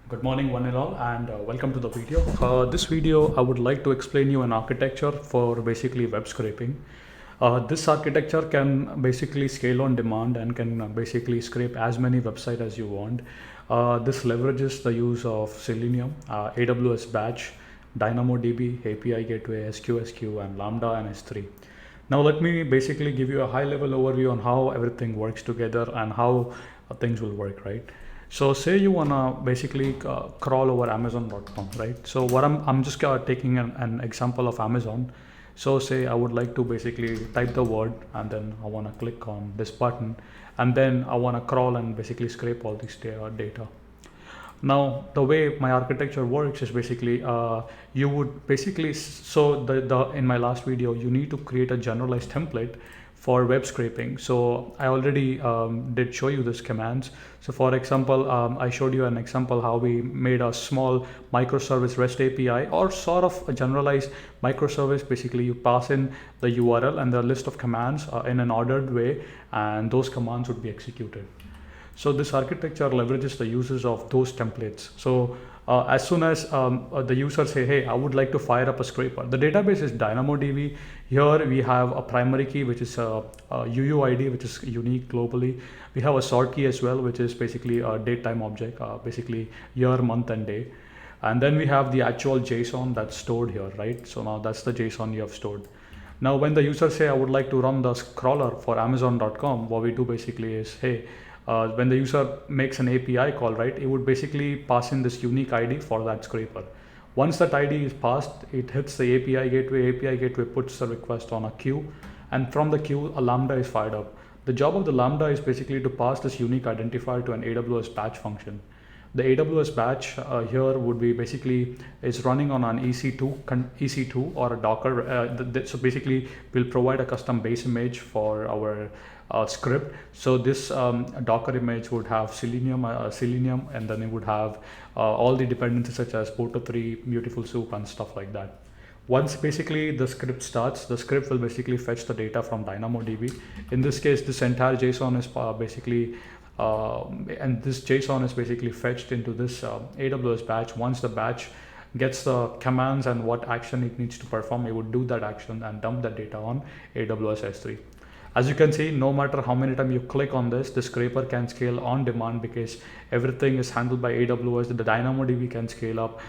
Good morning one and all, and welcome to the video. This video I would like to explain you an architecture for basically web scraping. This architecture can basically scale on demand and can basically scrape as many websites as you want. This leverages the use of Selenium, AWS Batch, DynamoDB, API Gateway, SQSQ, and Lambda and S3. Now let me basically give you a high level overview on how everything works together and how things will work, right? So say you wanna basically crawl over Amazon.com, right? So what I'm just taking an example of Amazon. So say I would like to basically type the word and then I wanna click on this button and then I wanna crawl and basically scrape all this data. Now the way my architecture works is basically you would basically, so the in my last video you need to create a generalized template for web scraping. So I already did show you this commands. So for example, I showed you an example how we made a small microservice REST API or sort of a generalized microservice. Basically you pass in the URL and the list of commands in an ordered way, and those commands would be executed. So this architecture leverages the uses of those templates. So as soon as the user say, hey, I would like to fire up a scraper. The database is DynamoDB. Here we have a primary key, which is a UUID, which is unique globally. We have a sort key as well, which is basically a date time object, basically year, month, and day. And then we have the actual JSON that's stored here, right? So now that's the JSON you have stored. Now, when the user say, I would like to run the crawler for Amazon.com, what we do basically is, hey, when the user makes an API call, right, it would basically pass in this unique ID for that scraper. Once that ID is passed, it hits the API gateway. API gateway puts the request on a queue, and from the queue, a Lambda is fired up. The job of the Lambda is basically to pass this unique identifier to an AWS batch function. The AWS batch here would be basically is running on an EC2 or a Docker. So basically, we'll provide a custom base image for our script. So this Docker image would have Selenium, and then it would have all the dependencies such as Boto3, Beautiful Soup, and stuff like that. Once basically the script starts, the script will basically fetch the data from DynamoDB. In this case, this entire JSON is basically and this JSON is basically fetched into this AWS batch. Once the batch gets the commands and what action it needs to perform, it would do that action and dump that data on AWS S3. As you can see, no matter how many times you click on this, the scraper can scale on demand because everything is handled by AWS. The DynamoDB can scale up.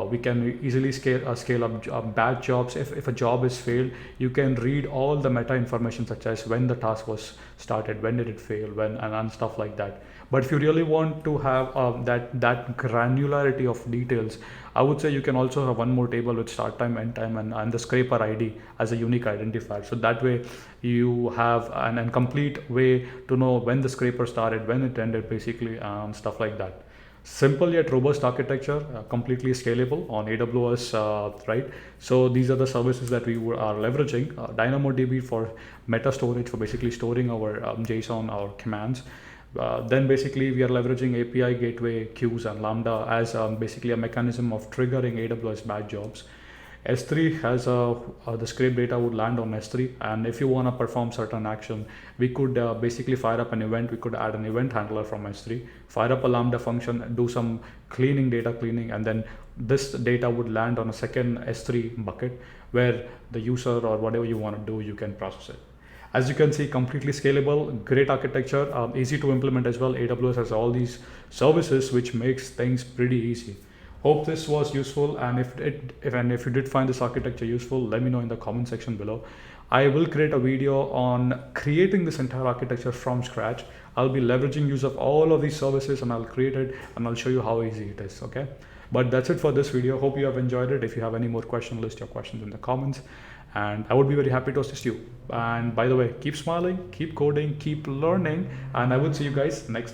We can easily scale up batch jobs. If a job is failed, you can read all the meta information such as when the task was started, when did it fail, when and stuff like that. But if you really want to have that granularity of details, I would say you can also have one more table with start time, end time, and the scraper ID as a unique identifier. So that way you have an complete way to know when the scraper started, when it ended, basically, stuff like that. Simple yet robust architecture, completely scalable on AWS, right? So these are the services that we are leveraging. DynamoDB for meta storage, for basically storing our JSON, our commands. Then basically we are leveraging API gateway, queues, and Lambda as basically a mechanism of triggering AWS batch jobs. S3 has the scrape data would land on S3, and if you want to perform certain action, we could basically fire up an event. We could add an event handler from S3, fire up a Lambda function, do some data cleaning, and then this data would land on a second S3 bucket where the user or whatever you want to do, you can process it. As you can see, completely scalable, great architecture, easy to implement as well. AWS has all these services, which makes things pretty easy. Hope this was useful, and if you did find this architecture useful, let me know in the comment section below. I will create a video on creating this entire architecture from scratch. I'll be leveraging use of all of these services, and I'll create it and I'll show you how easy it is. Okay, but that's it for this video. Hope you have enjoyed it. If you have any more questions, list your questions in the comments, and I would be very happy to assist you. And by the way, keep smiling, keep coding, keep learning, and I will see you guys next time.